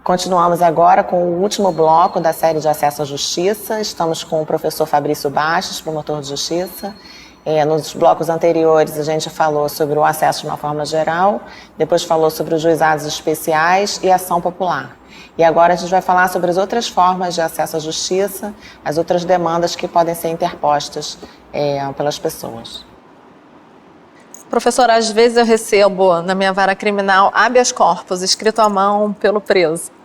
Continuamos agora com o último bloco da série de acesso à justiça. Estamos com o professor Fabrício Bastos, promotor de justiça. Nos blocos anteriores a gente falou sobre o acesso de uma forma geral, depois falou sobre os juizados especiais e ação popular. E agora a gente vai falar sobre as outras formas de acesso à justiça, as outras demandas que podem ser interpostas pelas pessoas. Professor, às vezes eu recebo na minha vara criminal habeas corpus escrito à mão pelo preso.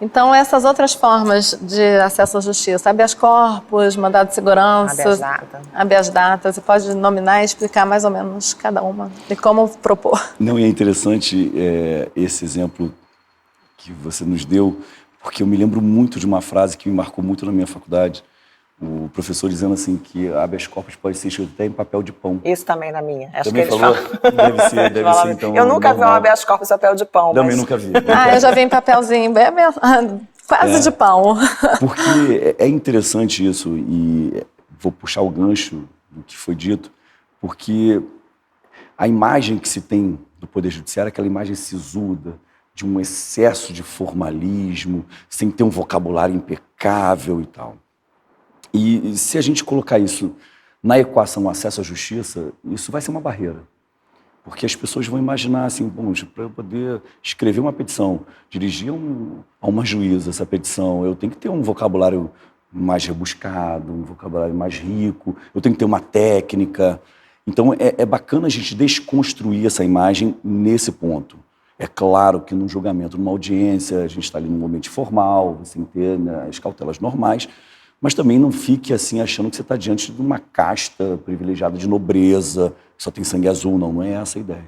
Então, essas outras formas de acesso à justiça, habeas corpus, mandado de segurança, habeas data, você pode nominar e explicar mais ou menos cada uma e como propor? Não, e é interessante esse exemplo que você nos deu, porque eu me lembro muito de uma frase que me marcou muito na minha faculdade. O professor dizendo assim que habeas corpus pode ser escrito até em papel de pão. Isso também na minha. Acho também que eles falou? falam. Deve ser então. Eu nunca vi um habeas corpus em papel de pão. Também nunca vi. Eu já vi em papelzinho, quase de pão. Porque é interessante isso, e vou puxar o gancho do que foi dito, porque a imagem que se tem do Poder Judiciário é aquela imagem sisuda, de um excesso de formalismo, sem ter um vocabulário impecável e tal. E se a gente colocar isso na equação acesso à justiça, isso vai ser uma barreira. Porque as pessoas vão imaginar assim, bom, para eu poder escrever uma petição, dirigir a uma juíza essa petição, eu tenho que ter um vocabulário mais rebuscado, um vocabulário mais rico, eu tenho que ter uma técnica. Então é bacana a gente desconstruir essa imagem nesse ponto. É claro que num julgamento, numa audiência, a gente está ali num ambiente formal, você tem que ter, né, as cautelas normais, mas também não fique assim achando que você está diante de uma casta privilegiada de nobreza, que só tem sangue azul, não é essa a ideia.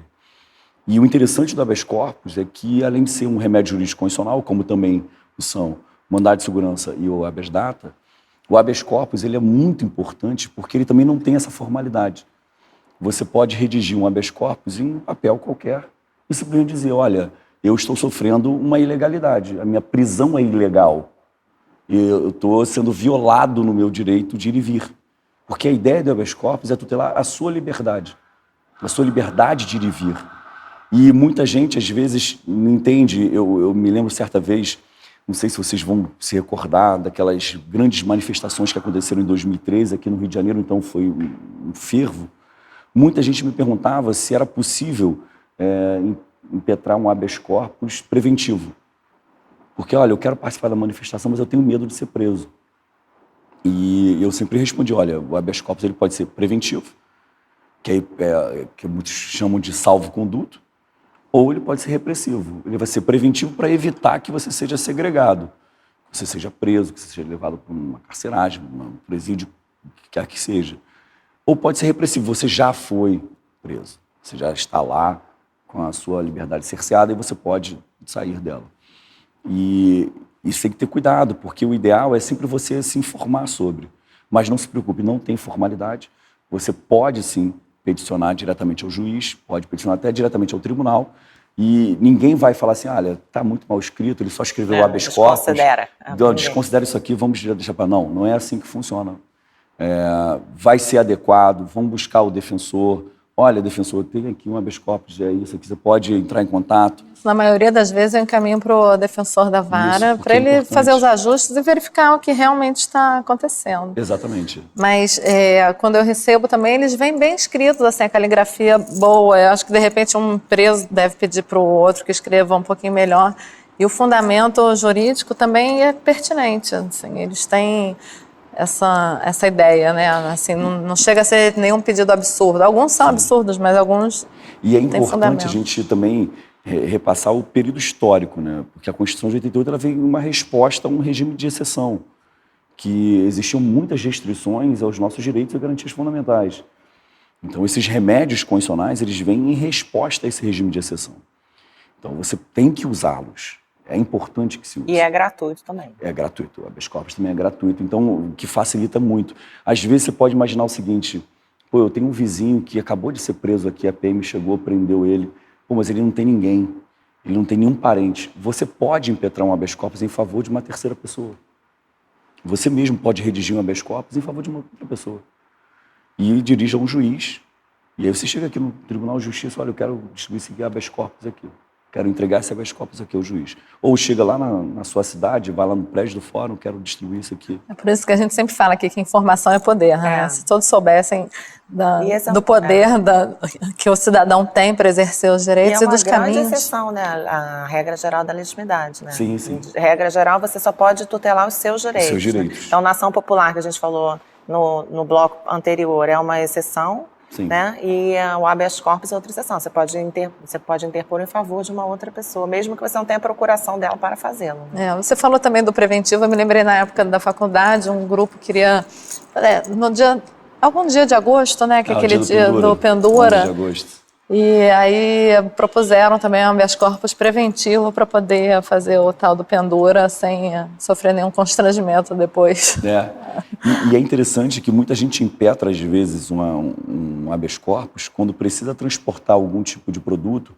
E o interessante do habeas corpus é que, além de ser um remédio jurídico constitucional, como também são o mandado de segurança e o habeas data, o habeas corpus ele é muito importante porque ele também não tem essa formalidade. Você pode redigir um habeas corpus em um papel qualquer e simplesmente dizer, olha, eu estou sofrendo uma ilegalidade, a minha prisão é ilegal. Eu estou sendo violado no meu direito de ir e vir. Porque a ideia do habeas corpus é tutelar a sua liberdade de ir e vir. E muita gente, às vezes, não entende. Eu me lembro certa vez, não sei se vocês vão se recordar daquelas grandes manifestações que aconteceram em 2013, aqui no Rio de Janeiro, então foi um fervo. Muita gente me perguntava se era possível impetrar um habeas corpus preventivo. Porque, olha, eu quero participar da manifestação, mas eu tenho medo de ser preso. E eu sempre respondi, olha, o habeas corpus ele pode ser preventivo, que muitos chamam de salvo-conduto, ou ele pode ser repressivo. Ele vai ser preventivo para evitar que você seja segregado, que você seja preso, que você seja levado para uma carceragem, um presídio, o que quer que seja. Ou pode ser repressivo, você já foi preso, você já está lá com a sua liberdade cerceada e você pode sair dela. E isso tem que ter cuidado, porque o ideal é sempre você se informar sobre. Mas não se preocupe, não tem formalidade. Você pode, sim, peticionar diretamente ao juiz, pode peticionar até diretamente ao tribunal, e ninguém vai falar assim, olha, está muito mal escrito, ele só escreveu o habeas corpus. Desconsidera isso aqui, vamos deixar para... Não é assim que funciona. Vai ser adequado, vamos buscar o defensor. Olha, defensor, tem aqui um habeas corpus, é isso aqui, você pode entrar em contato. Na maioria das vezes eu encaminho para o defensor da vara, para ele fazer os ajustes e verificar o que realmente está acontecendo. Exatamente. Mas quando eu recebo também, eles vêm bem escritos, assim, a caligrafia boa. Eu acho que de repente um preso deve pedir para o outro que escreva um pouquinho melhor. E o fundamento jurídico também é pertinente, assim, eles têm essa ideia, né? Assim, não chega a ser nenhum pedido absurdo. Alguns são absurdos, mas alguns E é importante a gente também repassar o período histórico, né? Porque a Constituição de 88 ela veio uma resposta a um regime de exceção, que existiam muitas restrições aos nossos direitos e garantias fundamentais. Então, esses remédios constitucionais, eles vêm em resposta a esse regime de exceção. Então, você tem que usá-los. É importante que se use. E é gratuito também. É gratuito. O habeas corpus também é gratuito. Então, o que facilita muito. Às vezes, você pode imaginar o seguinte, pô, eu tenho um vizinho que acabou de ser preso aqui, a PM chegou, prendeu ele, pô, mas ele não tem ninguém, ele não tem nenhum parente. Você pode impetrar um habeas corpus em favor de uma terceira pessoa. Você mesmo pode redigir um habeas corpus em favor de uma outra pessoa. E dirige a um juiz. E aí você chega aqui no Tribunal de Justiça, olha, eu quero distribuir esse habeas corpus aqui. quero entregar esse habeas corpus aqui ao juiz. Ou chega lá na sua cidade, vai lá no prédio do fórum, quero distribuir isso aqui. É por isso que a gente sempre fala aqui que informação é poder, né? Se todos soubessem do poder que o cidadão tem para exercer os direitos e dos caminhos. É uma grande exceção, né? A regra geral da legitimidade, né? Sim, sim. Regra geral, você só pode tutelar os seus direitos. Os seus direitos. Né? Então, na ação popular que a gente falou no bloco anterior é uma exceção, sim. Né? E o habeas corpus é outra exceção. Você pode interpor em favor de uma outra pessoa, mesmo que você não tenha procuração dela para fazê-lo. Né? Você falou também do preventivo. Eu me lembrei na época da faculdade, um grupo queria algum dia de agosto, né? Que é aquele dia do Pendura. De agosto. E aí propuseram também um habeas corpus preventivo para poder fazer o tal do Pendura sem sofrer nenhum constrangimento depois. E é interessante que muita gente impetra, às vezes, um habeas corpus quando precisa transportar algum tipo de produto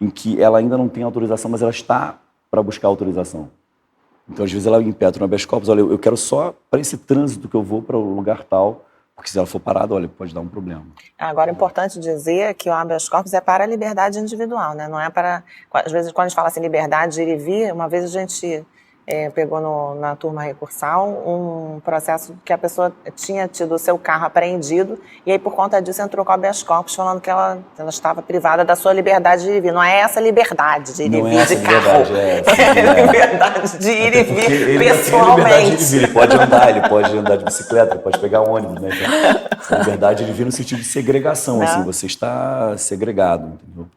em que ela ainda não tem autorização, mas ela está para buscar autorização. Então, às vezes, ela impetra um habeas corpus, olha, eu quero só para esse trânsito que eu vou para o lugar tal, porque se ela for parada, olha, pode dar um problema. Agora, é importante dizer que o habeas corpus é para a liberdade individual, né? Não é para... Às vezes, quando a gente fala assim, liberdade de ir e vir, uma vez a gente pegou na turma recursal um processo que a pessoa tinha tido o seu carro apreendido e aí, por conta disso, entrou com o habeas corpus falando que ela estava privada da sua liberdade de ir e vir. Não é essa liberdade de ir e vir de carro. É liberdade de ir e vir pessoalmente. Ele pode andar de bicicleta, ele pode pegar ônibus, né? Então, liberdade de vir no sentido de segregação, assim, você está segregado, entendeu?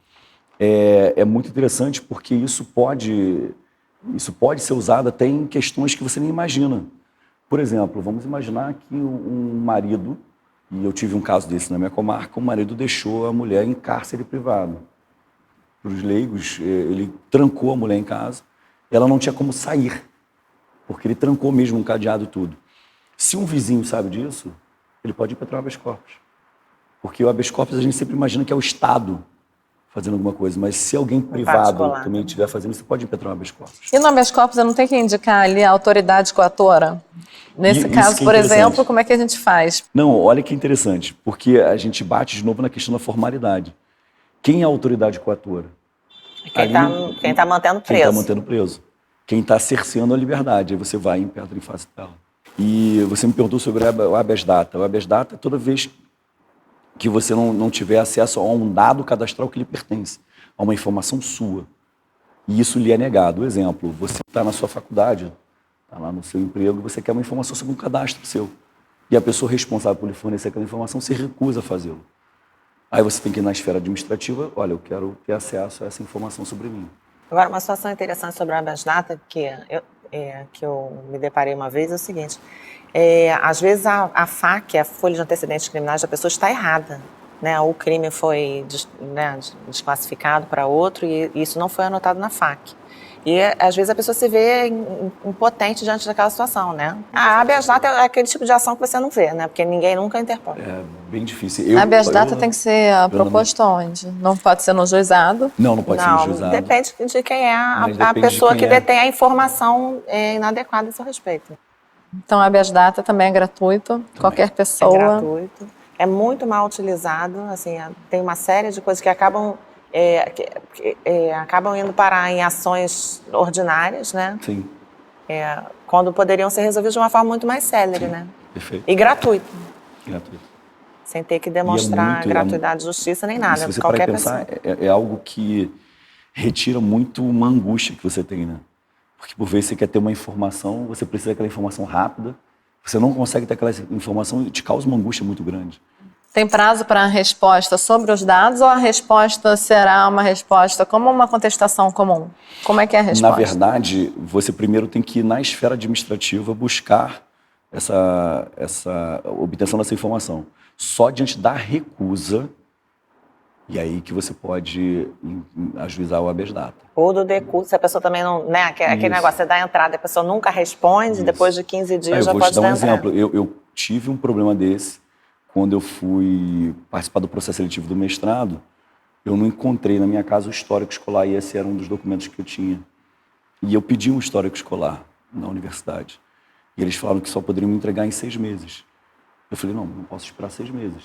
É muito interessante porque isso pode ser usado até em questões que você nem imagina. Por exemplo, vamos imaginar que um marido, e eu tive um caso desse na minha comarca, o marido deixou a mulher em cárcere privado. Para os leigos, ele trancou a mulher em casa, ela não tinha como sair, porque ele trancou mesmo um cadeado e tudo. Se um vizinho sabe disso, ele pode ir para o habeas corpus. Porque o habeas corpus a gente sempre imagina que é o Estado fazendo alguma coisa, mas se alguém privado também estiver fazendo, você pode impetrar um habeas corpus. E no habeas corpus eu não tenho que indicar ali a autoridade coatora? Nesse caso, por exemplo, como é que a gente faz? Não, olha que interessante, porque a gente bate de novo na questão da formalidade. Quem é a autoridade coatora? Quem está mantendo preso. Quem está mantendo preso. Quem está cerceando a liberdade. Aí você vai e impetra em face dela. E você me perguntou sobre o habeas data. O habeas data é toda vez que você não tiver acesso a um dado cadastral que lhe pertence, a uma informação sua. E isso lhe é negado. Exemplo, você está na sua faculdade, está lá no seu emprego, você quer uma informação sobre um cadastro seu. E a pessoa responsável por lhe fornecer aquela informação se recusa a fazê-lo. Aí você tem que ir na esfera administrativa, olha, eu quero ter acesso a essa informação sobre mim. Agora, uma situação interessante sobre o habeas data, que eu me deparei uma vez, é o seguinte... às vezes a FAQ, a Folha de Antecedentes Criminais da pessoa, está errada. Né? O crime foi desclassificado para outro e isso não foi anotado na FAQ. E às vezes a pessoa se vê impotente diante daquela situação, né? A habeas data é aquele tipo de ação que você não vê, né? Porque ninguém nunca interpõe. É bem difícil. A habeas data tem que ser proposto onde? Não pode ser no juizado? Não pode ser no juizado. Depende de quem é a pessoa que detém a informação inadequada a seu respeito. Então, a habeas data também é gratuito, qualquer pessoa. É gratuito, é muito mal utilizado, assim, tem uma série de coisas que acabam indo parar em ações ordinárias, né? Sim. Quando poderiam ser resolvidas de uma forma muito mais célere, né? Perfeito. E gratuito. Gratuito. Sem ter que demonstrar gratuidade de justiça nem nada, se você qualquer pensar, pessoa. É algo que retira muito uma angústia que você tem, né? Porque por vezes você quer ter uma informação, você precisa daquela informação rápida, você não consegue ter aquela informação e te causa uma angústia muito grande. Tem prazo para a resposta sobre os dados ou a resposta será uma resposta como uma contestação comum? Como é que é a resposta? Na verdade, você primeiro tem que ir na esfera administrativa buscar essa obtenção dessa informação. Só diante da recusa, e aí que você pode ajuizar o habeas data. Ou do decurso, se a pessoa também não... Né, aquele negócio, você dá a entrada, a pessoa nunca responde, depois de 15 dias já pode dar entrada. Eu vou te dar um exemplo. Eu tive um problema desse quando eu fui participar do processo seletivo do mestrado. Eu não encontrei na minha casa o histórico escolar, e esse era um dos documentos que eu tinha. E eu pedi um histórico escolar na universidade. E eles falaram que só poderiam me entregar em 6 meses. Eu falei, não posso esperar 6 meses.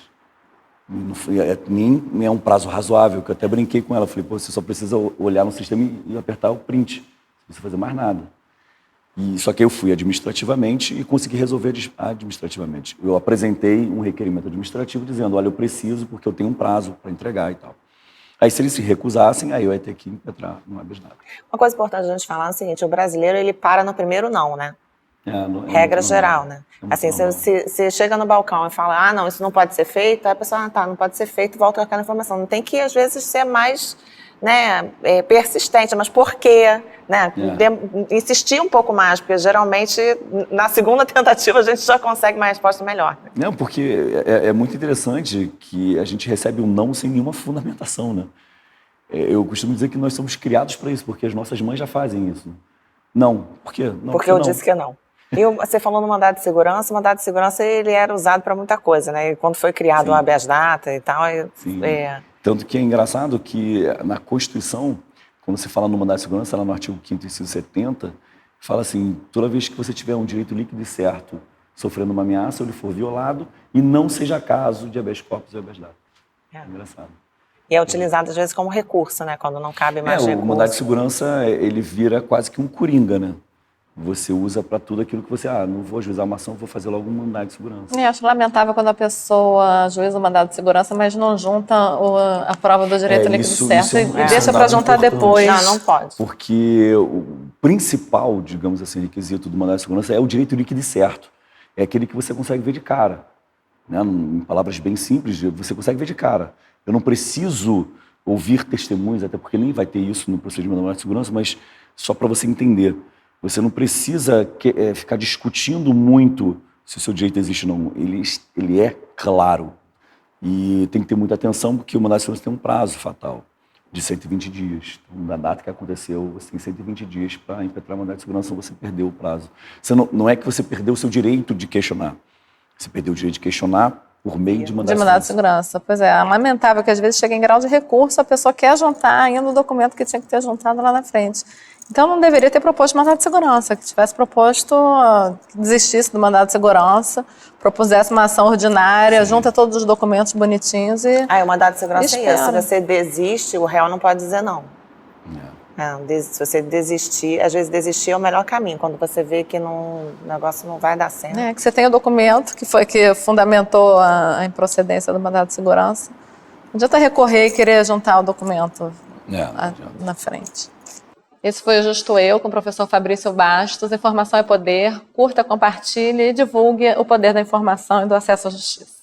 Nem é um prazo razoável, que eu até brinquei com ela. Falei, pô, você só precisa olhar no sistema e apertar o print. Não precisa fazer mais nada. Só que eu fui administrativamente e consegui resolver administrativamente. Eu apresentei um requerimento administrativo dizendo, olha, eu preciso porque eu tenho um prazo para entregar e tal. Aí, se eles se recusassem, aí eu ia ter que impetrar no habeas data. Uma coisa importante a gente falar é o seguinte, o brasileiro, ele para no primeiro não, né? Regra geral, né? Assim, você chega no balcão e fala, não, isso não pode ser feito, aí a pessoa, não pode ser feito, volta com aquela informação. Não tem que, às vezes, ser mais, né, persistente, mas por quê? Né? Insistir um pouco mais, porque geralmente, na segunda tentativa, a gente já consegue uma resposta melhor. Não, porque é muito interessante que a gente recebe um não sem nenhuma fundamentação, né? Eu costumo dizer que nós somos criados para isso, porque as nossas mães já fazem isso. Não, por quê? Não, porque eu disse que não. E você falou no mandado de segurança, o mandado de segurança ele era usado para muita coisa, né? E quando foi criado o habeas data e tal... Tanto que é engraçado que na Constituição, quando você fala no mandado de segurança, lá no artigo 5º, inciso 70, fala assim, toda vez que você tiver um direito líquido e certo sofrendo uma ameaça ou ele for violado, e não seja caso de habeas corpus e habeas data. Engraçado. E é utilizado às vezes como recurso, né? Quando não cabe mais recurso. O mandado de segurança, ele vira quase que um coringa, né? Você usa para tudo aquilo que você, não vou ajuizar uma ação, vou fazer logo um mandado de segurança. Acho lamentável quando a pessoa ajuiza o mandado de segurança, mas não junta a prova do direito líquido certo e deixa para juntar depois. Não pode. Porque o principal, digamos assim, requisito do mandado de segurança é o direito líquido certo. É aquele que você consegue ver de cara. Né? Em palavras bem simples, você consegue ver de cara. Eu não preciso ouvir testemunhos, até porque nem vai ter isso no procedimento do mandado de segurança, mas só para você entender. Você não precisa ficar discutindo muito se o seu direito existe ou não. Ele é claro. E tem que ter muita atenção, porque o mandado de segurança tem um prazo fatal de 120 dias. Então, na data que aconteceu, você tem 120 dias para impetrar o mandado de segurança, você perdeu o prazo. Não é que você perdeu o seu direito de questionar. Você perdeu o direito de questionar por meio de mandado de segurança. Pois é lamentável que às vezes chega em grau de recurso, a pessoa quer juntar ainda o documento que tinha que ter juntado lá na frente. Então não deveria ter proposto mandado de segurança, que tivesse proposto que desistisse do mandado de segurança, propusesse uma ação ordinária, junta todos os documentos bonitinhos e o mandado de segurança é isso, se você desiste, o réu não pode dizer não. Se você desistir, às vezes desistir é o melhor caminho, quando você vê que o negócio não vai dar certo. Que você tem o documento que fundamentou a improcedência do mandado de segurança. Não adianta recorrer e querer juntar o documento na frente. Esse foi o Justo Eu, com o professor Fabrício Bastos. Informação é poder. Curta, compartilhe e divulgue o poder da informação e do acesso à justiça.